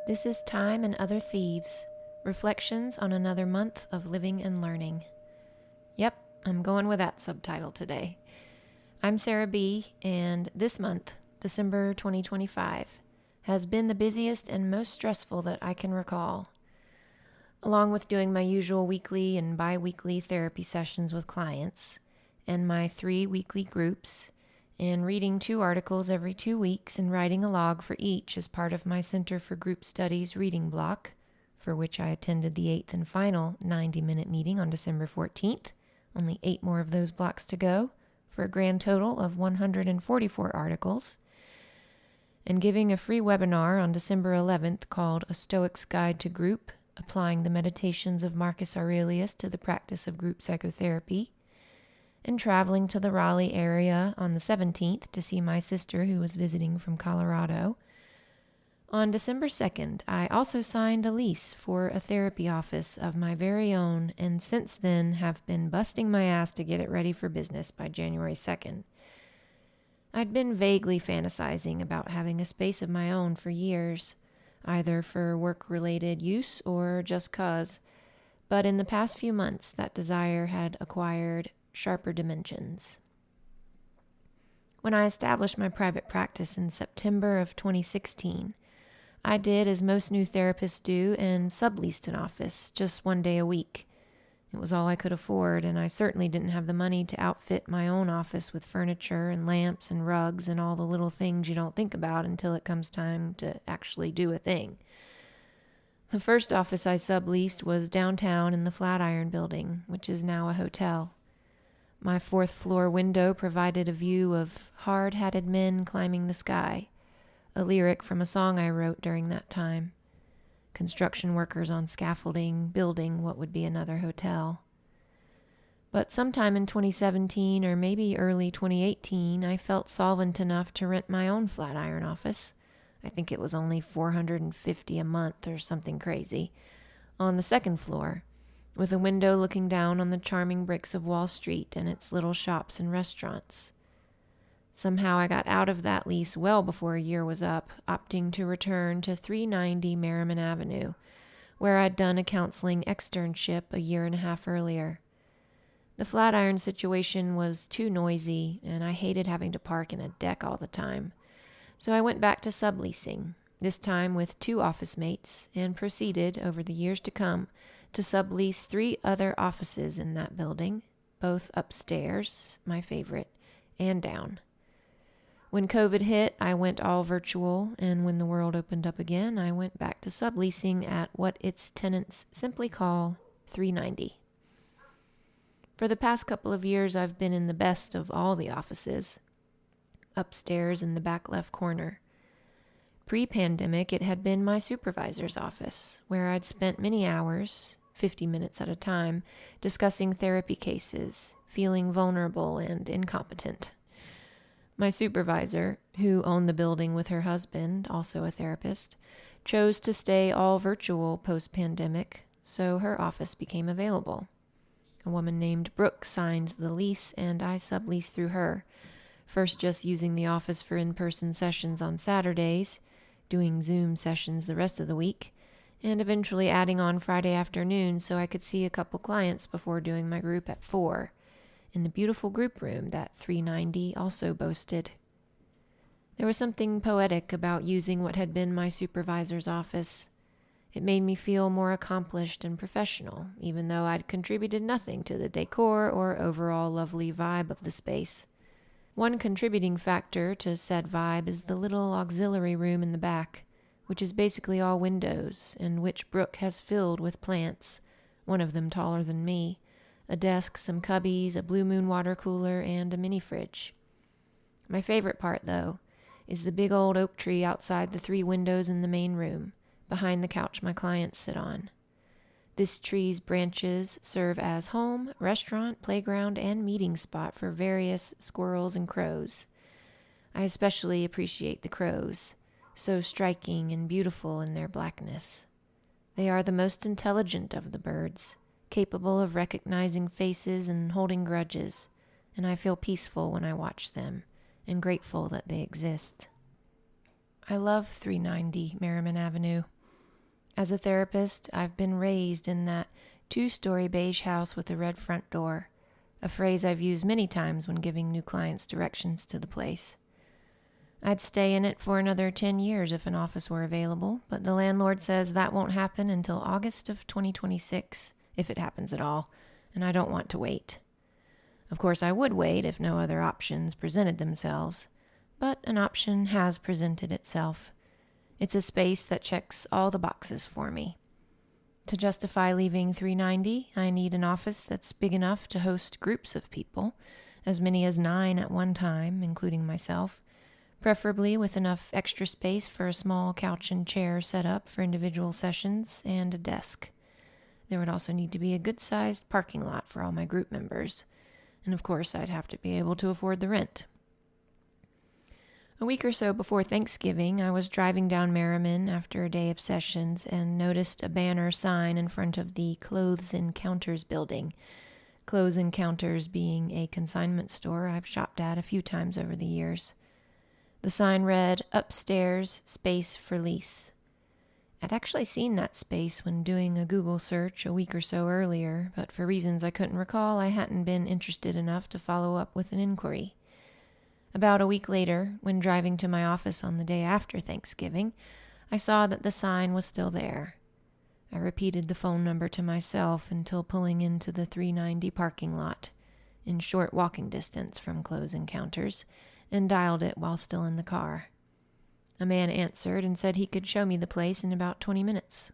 This is Time and Other Thieves, Reflections on Another Month of Living and Learning. Yep, I'm going with that subtitle today. I'm Sarah B., and this month, December 2025, has been the busiest and most stressful that I can recall. Along with doing my usual weekly and bi-weekly therapy sessions with clients, and my 3 weekly groups, and reading 2 articles every 2 weeks and writing a log for each as part of my Center for Group Studies reading block, for which I attended the 8th and final 90-minute meeting on December 14th, only 8 more of those blocks to go, for a grand total of 144 articles, and giving a free webinar on December 11th called A Stoic's Guide to Group, Applying the Meditations of Marcus Aurelius to the Practice of Group Psychotherapy, and traveling to the Raleigh area on the 17th to see my sister who was visiting from Colorado. On December 2nd, I also signed a lease for a therapy office of my very own, and since then have been busting my ass to get it ready for business by January 2nd. I'd been vaguely fantasizing about having a space of my own for years, either for work-related use or just 'cause, but in the past few months that desire had acquired sharper dimensions. When I established my private practice in September of 2016, I did as most new therapists do and subleased an office just 1 day a week. It was all I could afford, and I certainly didn't have the money to outfit my own office with furniture and lamps and rugs and all the little things you don't think about until it comes time to actually do a thing. The first office I subleased was downtown in the Flatiron Building, which is now a hotel. My 4th floor window provided a view of hard-hatted men climbing the sky, a lyric from a song I wrote during that time. Construction workers on scaffolding, building what would be another hotel. But sometime in 2017 or maybe early 2018, I felt solvent enough to rent my own Flatiron office. I think it was only $450 a month or something crazy, on the 2nd floor, with a window looking down on the charming bricks of Wall Street and its little shops and restaurants. Somehow I got out of that lease well before a year was up, opting to return to 390 Merriman Avenue, where I'd done a counseling externship a year and a half earlier. The Flatiron situation was too noisy, and I hated having to park in a deck all the time. So I went back to subleasing, this time with 2 office mates, and proceeded, over the years to come, to sublease 3 other offices in that building, both upstairs, my favorite, and down. When COVID hit, I went all virtual, and when the world opened up again, I went back to subleasing at what its tenants simply call 390. For the past couple of years, I've been in the best of all the offices, upstairs in the back left corner. Pre-pandemic, it had been my supervisor's office, where I'd spent many hours, 50 minutes at a time, discussing therapy cases, feeling vulnerable and incompetent. My supervisor, who owned the building with her husband, also a therapist, chose to stay all virtual post-pandemic, so her office became available. A woman named Brooke signed the lease, and I subleased through her, first just using the office for in-person sessions on Saturdays, doing Zoom sessions the rest of the week, and eventually adding on Friday afternoon so I could see a couple clients before doing my group at 4, in the beautiful group room that 390 also boasted. There was something poetic about using what had been my supervisor's office. It made me feel more accomplished and professional, even though I'd contributed nothing to the decor or overall lovely vibe of the space. One contributing factor to said vibe is the little auxiliary room in the back, which is basically all windows, and which Brooke has filled with plants, one of them taller than me, a desk, some cubbies, a Blue Moon water cooler, and a mini fridge. My favorite part, though, is the big old oak tree outside the 3 windows in the main room, behind the couch my clients sit on. This tree's branches serve as home, restaurant, playground, and meeting spot for various squirrels and crows. I especially appreciate the crows, so striking and beautiful in their blackness. They are the most intelligent of the birds, capable of recognizing faces and holding grudges, and I feel peaceful when I watch them, and grateful that they exist. I love 390 Merriman Avenue. As a therapist, I've been raised in that 2-story beige house with a red front door, a phrase I've used many times when giving new clients directions to the place. I'd stay in it for another 10 years if an office were available, but the landlord says that won't happen until August of 2026, if it happens at all, and I don't want to wait. Of course, I would wait if no other options presented themselves, but an option has presented itself. It's a space that checks all the boxes for me. To justify leaving 390, I need an office that's big enough to host groups of people, as many as 9 at one time, including myself, preferably with enough extra space for a small couch and chair set up for individual sessions and a desk. There would also need to be a good-sized parking lot for all my group members, and of course I'd have to be able to afford the rent. A week or so before Thanksgiving, I was driving down Merriman after a day of sessions and noticed a banner sign in front of the Clothes Encounters building. Clothes Encounters being a consignment store I've shopped at a few times over the years. The sign read, "Upstairs, space for lease." I'd actually seen that space when doing a Google search a week or so earlier, but for reasons I couldn't recall, I hadn't been interested enough to follow up with an inquiry. About a week later, when driving to my office on the day after Thanksgiving, I saw that the sign was still there. I repeated the phone number to myself until pulling into the 390 parking lot, in short walking distance from Close Encounters, and dialed it while still in the car. A man answered and said he could show me the place in about 20 minutes.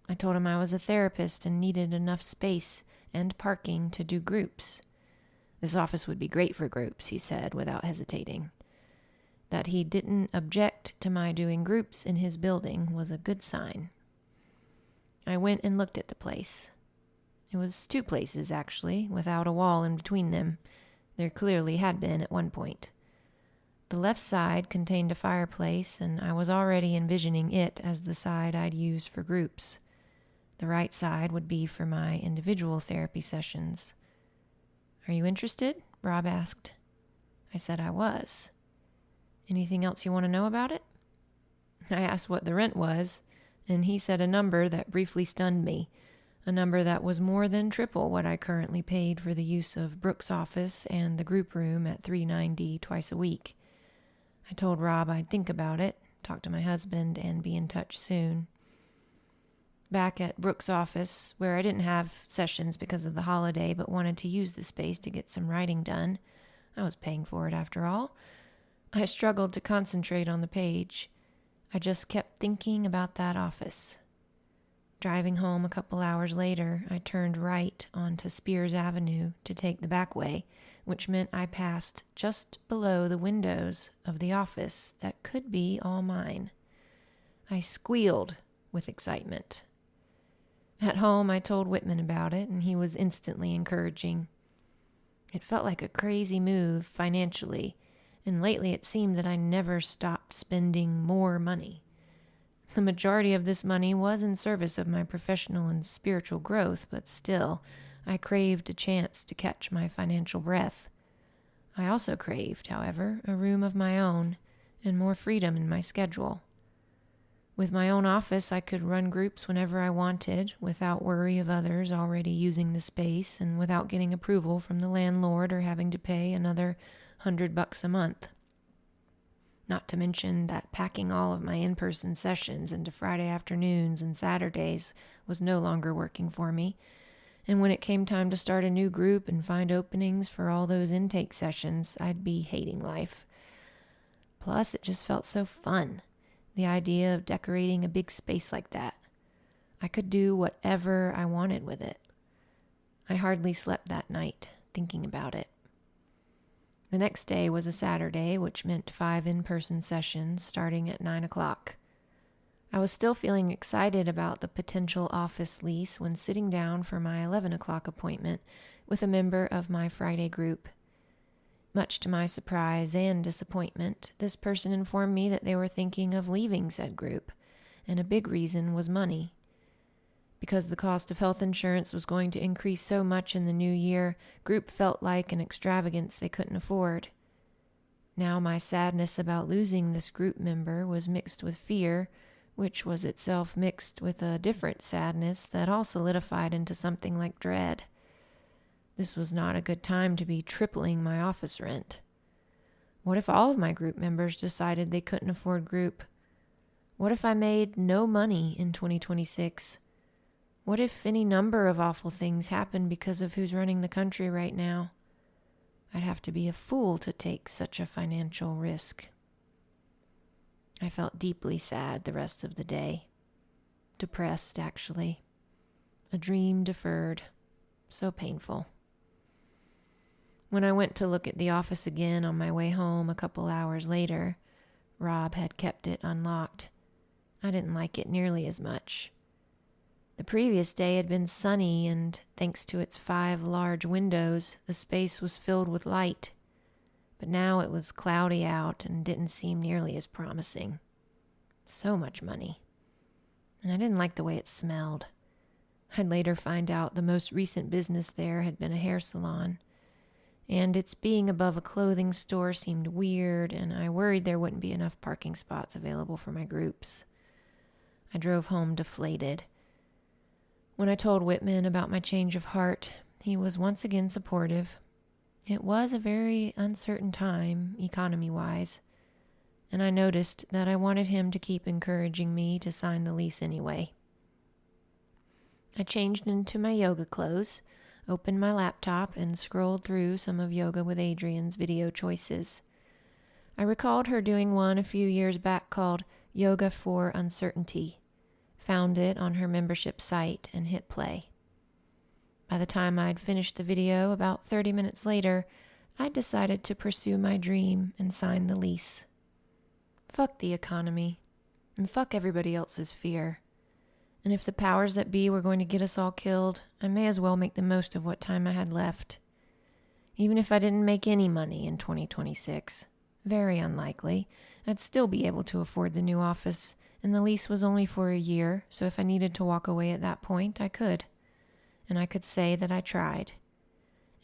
I told him I was a therapist and needed enough space and parking to do groups. This office would be great for groups, he said without hesitating. That he didn't object to my doing groups in his building was a good sign. I went and looked at the place. It was 2 places, actually, without a wall in between them. There clearly had been at one point. The left side contained a fireplace, and I was already envisioning it as the side I'd use for groups. The right side would be for my individual therapy sessions. "Are you interested?" Rob asked. I said I was. "Anything else you want to know about it?" I asked what the rent was, and he said a number that briefly stunned me, a number that was more than triple what I currently paid for the use of Brooke's office and the group room at 390 twice a week. I told Rob I'd think about it, talk to my husband, and be in touch soon. Back at Brooke's office, where I didn't have sessions because of the holiday but wanted to use the space to get some writing done, I was paying for it after all, I struggled to concentrate on the page. I just kept thinking about that office. Driving home a couple hours later, I turned right onto Spears Avenue to take the back way, which meant I passed just below the windows of the office that could be all mine. I squealed with excitement. At home, I told Whitman about it, and he was instantly encouraging. It felt like a crazy move financially, and lately it seemed that I never stopped spending more money. The majority of this money was in service of my professional and spiritual growth, but still, I craved a chance to catch my financial breath. I also craved, however, a room of my own and more freedom in my schedule. With my own office, I could run groups whenever I wanted, without worry of others already using the space and without getting approval from the landlord or having to pay another $100 a month. Not to mention that packing all of my in-person sessions into Friday afternoons and Saturdays was no longer working for me, and when it came time to start a new group and find openings for all those intake sessions, I'd be hating life. Plus, it just felt so fun, the idea of decorating a big space like that. I could do whatever I wanted with it. I hardly slept that night, thinking about it. The next day was a Saturday, which meant 5 in-person sessions starting at 9 o'clock. I was still feeling excited about the potential office lease when sitting down for my 11 o'clock appointment with a member of my Friday group. Much to my surprise and disappointment, this person informed me that they were thinking of leaving said group, and a big reason was money. Because the cost of health insurance was going to increase so much in the new year, group felt like an extravagance they couldn't afford. Now my sadness about losing this group member was mixed with fear, which was itself mixed with a different sadness that all solidified into something like dread. This was not a good time to be tripling my office rent. What if all of my group members decided they couldn't afford group? What if I made no money in 2026? What if any number of awful things happened because of who's running the country right now? I'd have to be a fool to take such a financial risk. I felt deeply sad the rest of the day. Depressed, actually. A dream deferred. So painful. When I went to look at the office again on my way home a couple hours later, Rob had kept it unlocked. I didn't like it nearly as much. The previous day had been sunny, and thanks to its 5 large windows, the space was filled with light. But now it was cloudy out and didn't seem nearly as promising. So much money. And I didn't like the way it smelled. I'd later find out the most recent business there had been a hair salon, and its being above a clothing store seemed weird, and I worried there wouldn't be enough parking spots available for my groups. I drove home deflated. When I told Whitman about my change of heart, he was once again supportive. It was a very uncertain time, economy-wise, and I noticed that I wanted him to keep encouraging me to sign the lease anyway. I changed into my yoga clothes, opened my laptop, and scrolled through some of Yoga with Adrienne's video choices. I recalled her doing one a few years back called Yoga for Uncertainty, found it on her membership site, and hit play. By the time I'd finished the video, about 30 minutes later, I decided to pursue my dream and sign the lease. Fuck the economy, and fuck everybody else's fear. And if the powers that be were going to get us all killed, I may as well make the most of what time I had left. Even if I didn't make any money in 2026, very unlikely, I'd still be able to afford the new office, and the lease was only for a year, so if I needed to walk away at that point, I could. And I could say that I tried.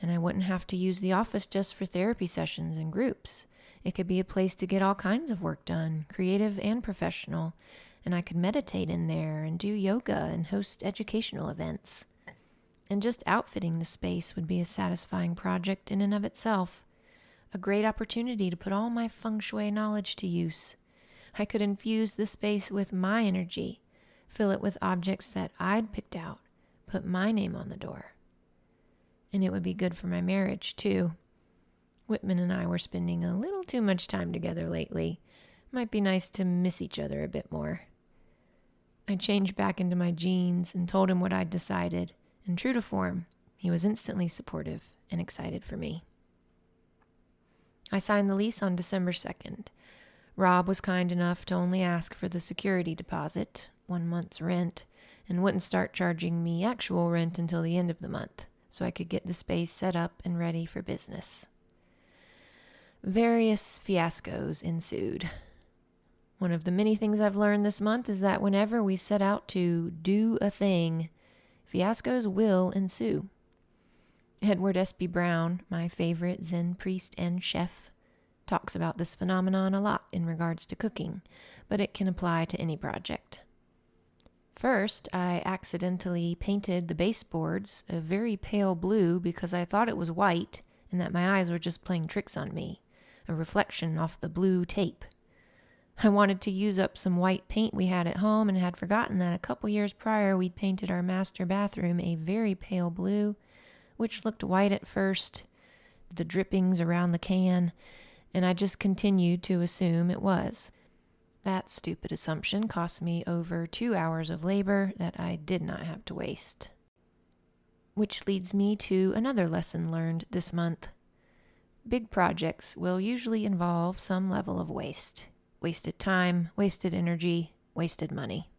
And I wouldn't have to use the office just for therapy sessions and groups. It could be a place to get all kinds of work done, creative and professional, and I could meditate in there and do yoga and host educational events. And just outfitting the space would be a satisfying project in and of itself. A great opportunity to put all my feng shui knowledge to use. I could infuse the space with my energy, fill it with objects that I'd picked out, put my name on the door. And it would be good for my marriage, too. Whitman and I were spending a little too much time together lately. Might be nice to miss each other a bit more. I changed back into my jeans and told him what I'd decided, and true to form, he was instantly supportive and excited for me. I signed the lease on December 2nd. Rob was kind enough to only ask for the security deposit, 1 month's rent, and wouldn't start charging me actual rent until the end of the month, so I could get the space set up and ready for business. Various fiascos ensued. One of the many things I've learned this month is that whenever we set out to do a thing, fiascos will ensue. Edward S.B. Brown, my favorite Zen priest and chef, talks about this phenomenon a lot in regards to cooking, but it can apply to any project. First, I accidentally painted the baseboards a very pale blue because I thought it was white and that my eyes were just playing tricks on me, a reflection off the blue tape. I wanted to use up some white paint we had at home and had forgotten that a couple years prior we'd painted our master bathroom a very pale blue, which looked white at first, the drippings around the can, and I just continued to assume it was. That stupid assumption cost me over 2 hours of labor that I did not have to waste. Which leads me to another lesson learned this month. Big projects will usually involve some level of waste. Wasted time, wasted energy, wasted money.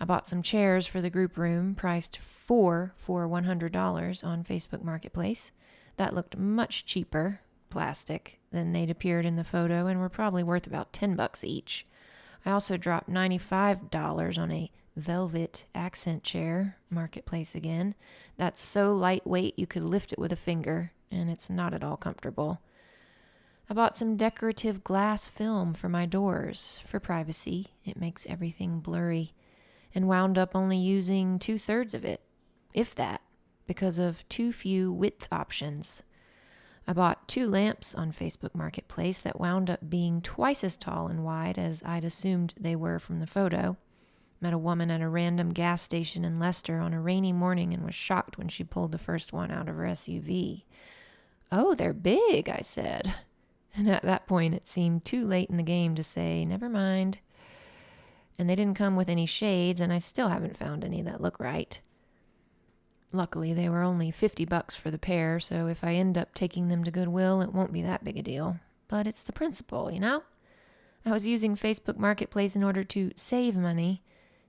I bought some chairs for the group room, priced for $100 on Facebook Marketplace. That looked much cheaper, plastic, than they'd appeared in the photo and were probably worth about $10 each. I also dropped $95 on a velvet accent chair, Marketplace again. That's so lightweight you could lift it with a finger, and it's not at all comfortable. I bought some decorative glass film for my doors for privacy. It makes everything blurry, and wound up only using 2/3 of it, if that, because of too few width options. I bought 2 lamps on Facebook Marketplace that wound up being twice as tall and wide as I'd assumed they were from the photo. Met a woman at a random gas station in Leicester on a rainy morning and was shocked when she pulled the first one out of her SUV. "Oh, they're big," I said. And at that point, it seemed too late in the game to say, "Never mind." And they didn't come with any shades, and I still haven't found any that look right. Luckily, they were only $50 for the pair, so if I end up taking them to Goodwill, it won't be that big a deal. But it's the principle, you know? I was using Facebook Marketplace in order to save money,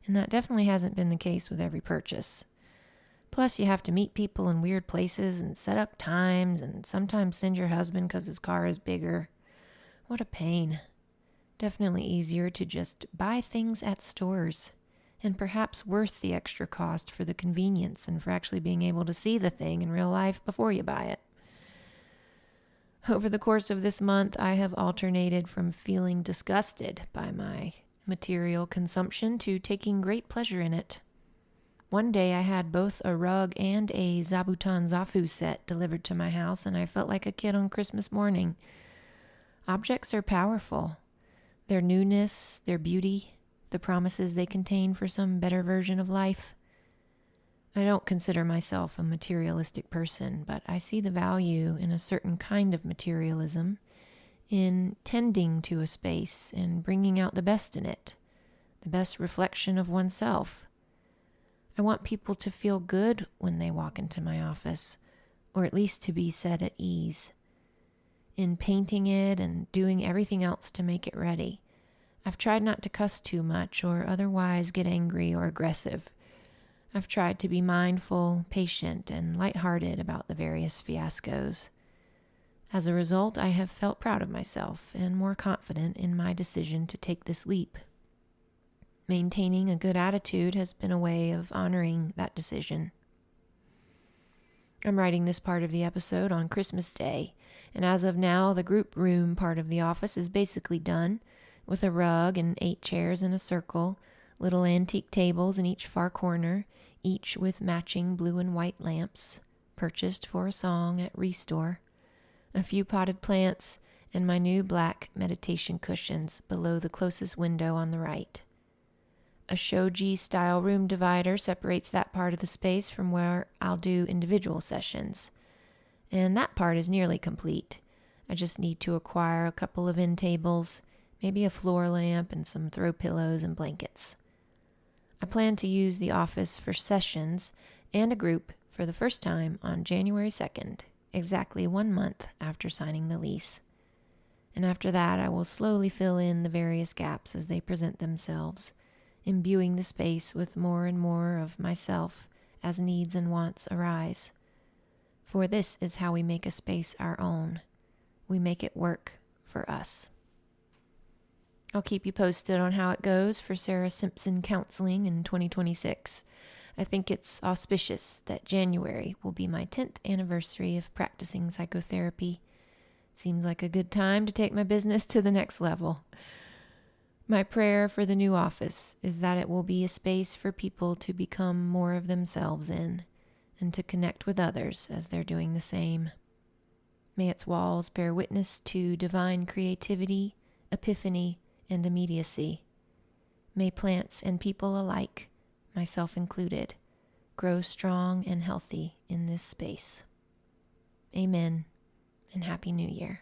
and that definitely hasn't been the case with every purchase. Plus, you have to meet people in weird places and set up times, and sometimes send your husband because his car is bigger. What a pain. Definitely easier to just buy things at stores, and perhaps worth the extra cost for the convenience and for actually being able to see the thing in real life before you buy it. Over the course of this month, I have alternated from feeling disgusted by my material consumption to taking great pleasure in it. One day I had both a rug and a Zabuton Zafu set delivered to my house, and I felt like a kid on Christmas morning. Objects are powerful. Their newness, their beauty, the promises they contain for some better version of life. I don't consider myself a materialistic person, but I see the value in a certain kind of materialism, in tending to a space and bringing out the best in it, the best reflection of oneself. I want people to feel good when they walk into my office, or at least to be set at ease. In painting it and doing everything else to make it ready, I've tried not to cuss too much or otherwise get angry or aggressive. I've tried to be mindful, patient, and lighthearted about the various fiascos. As a result, I have felt proud of myself and more confident in my decision to take this leap. Maintaining a good attitude has been a way of honoring that decision. I'm writing this part of the episode on Christmas Day, and as of now, the group room part of the office is basically done, with a rug and 8 chairs in a circle, little antique tables in each far corner, each with matching blue and white lamps, purchased for a song at Restore, a few potted plants, and my new black meditation cushions below the closest window on the right. A shoji-style room divider separates that part of the space from where I'll do individual sessions. And that part is nearly complete. I just need to acquire a couple of end tables, maybe a floor lamp, and some throw pillows and blankets. I plan to use the office for sessions and a group for the first time on January 2nd, exactly 1 month after signing the lease. And after that, I will slowly fill in the various gaps as they present themselves, imbuing the space with more and more of myself as needs and wants arise. For this is how we make a space our own. We make it work for us. I'll keep you posted on how it goes for Sarah Simpson Counseling in 2026. I think it's auspicious that January will be my 10th anniversary of practicing psychotherapy. Seems like a good time to take my business to the next level. My prayer for the new office is that it will be a space for people to become more of themselves in, and to connect with others as they're doing the same. May its walls bear witness to divine creativity, epiphany, and immediacy. May plants and people alike, myself included, grow strong and healthy in this space. Amen, and Happy New Year.